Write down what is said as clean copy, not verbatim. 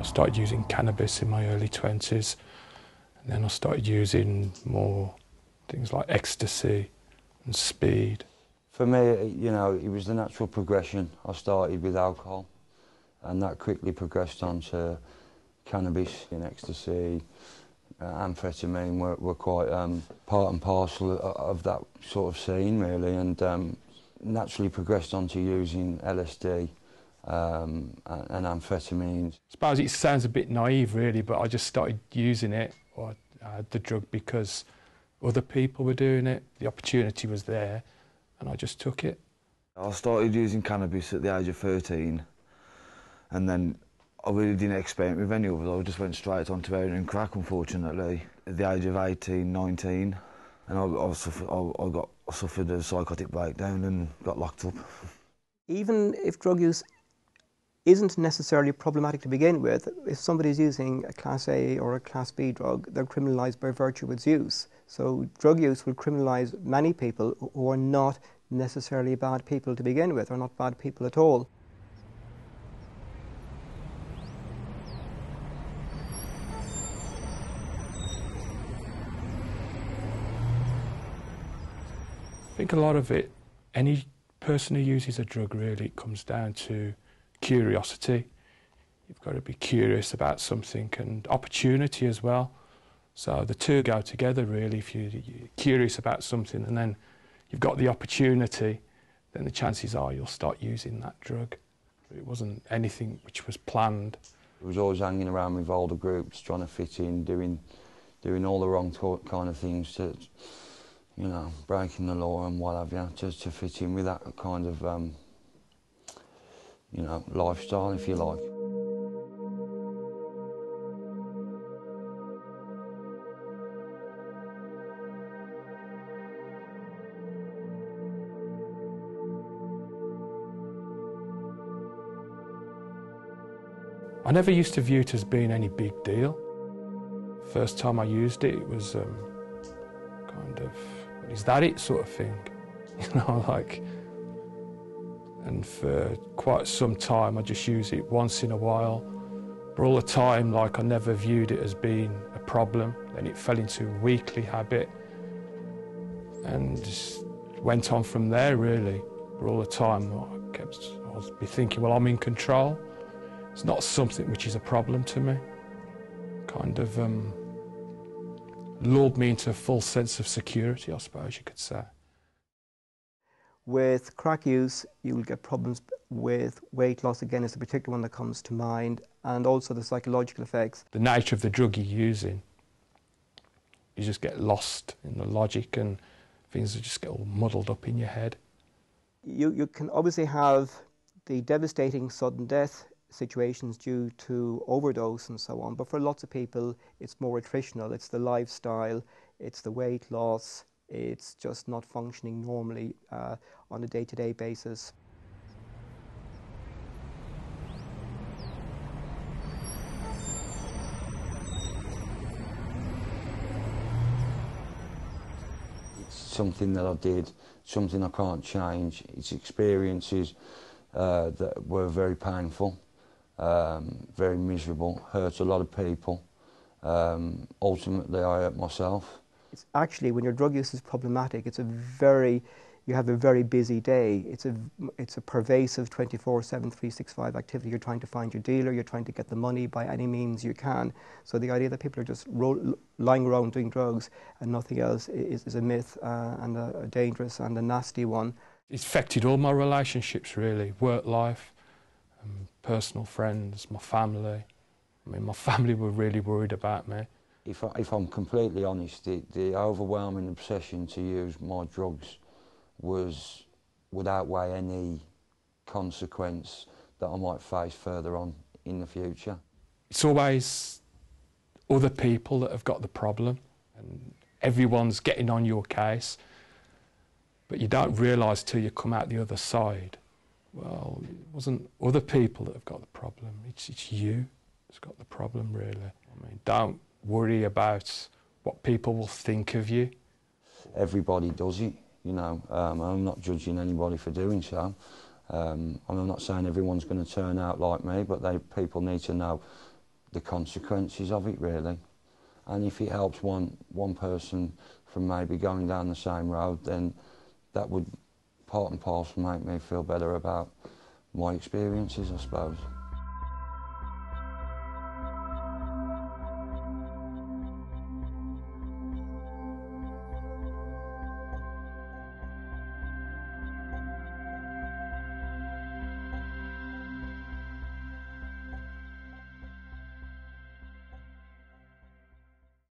I started using cannabis in my early 20s, and then I started using more things like ecstasy and speed. For me, you know, it was the natural progression. I started with alcohol, and that quickly progressed on to cannabis and ecstasy. Amphetamine were quite part and parcel of that sort of scene, really, and naturally progressed on to using LSD and amphetamines. I suppose it sounds a bit naive, really, but I just started using it, or the drug, because other people were doing it. The opportunity was there, and I just took it. I started using cannabis at the age of 13, and then I really didn't experiment with any others. I just went straight onto heroin and crack, unfortunately, at the age of 18, 19, and I suffered a psychotic breakdown and got locked up. Even if drug use isn't necessarily problematic to begin with, if somebody's using a Class A or a Class B drug, they're criminalised by virtue of its use. So drug use will criminalise many people who are not necessarily bad people to begin with, or not bad people at all. I think a lot of it, any person who uses a drug, really, it comes down to curiosity. You've got to be curious about something, and opportunity as well. So the two go together, really. If you're curious about something and then you've got the opportunity, then the chances are you'll start using that drug. It wasn't anything which was planned. I was always hanging around with older groups, trying to fit in, doing all the wrong kind of things, to, you know, breaking the law and what have you, just to fit in with that kind of, you know, lifestyle, if you like. I never used to view it as being any big deal. First time I used it, it was kind of, is that it sort of thing? You know, like, and for quite some time I just use it once in a while. But all the time, like, I never viewed it as being a problem. Then it fell into a weekly habit and just went on from there, really. But all the time I was thinking, well, I'm in control. It's not something which is a problem to me. Kind of lulled me into a full sense of security, I suppose you could say. With crack use, you will get problems with weight loss, again, is the particular one that comes to mind, and also the psychological effects. The nature of the drug you're using, you just get lost in the logic and things just get all muddled up in your head. You can obviously have the devastating sudden death situations due to overdose and so on, but for lots of people it's more attritional. It's the lifestyle, it's the weight loss, it's just not functioning normally on a day-to-day basis. It's something that I did, something I can't change. It's experiences that were very painful. Very miserable, hurt a lot of people. Ultimately, I hurt myself. It's actually, when your drug use is problematic, you have a very busy day. It's a pervasive 24/7, 365 activity. You're trying to find your dealer, you're trying to get the money by any means you can. So the idea that people are just lying around doing drugs and nothing else is a myth, and a dangerous and a nasty one. It's affected all my relationships, really, work life, personal friends, my family. I mean, my family were really worried about me. If I'm completely honest, the overwhelming obsession to use my drugs would outweigh any consequence that I might face further on in the future. It's always other people that have got the problem, and everyone's getting on your case, but you don't realise till you come out the other side, well, it wasn't other people that have got the problem, it's you that's got the problem, really. I mean, don't worry about what people will think of you. Everybody does it, you know. I'm not judging anybody for doing so. I'm not saying everyone's going to turn out like me, but people need to know the consequences of it, really. And if it helps one person from maybe going down the same road, then that would part and parcel make me feel better about my experiences, I suppose.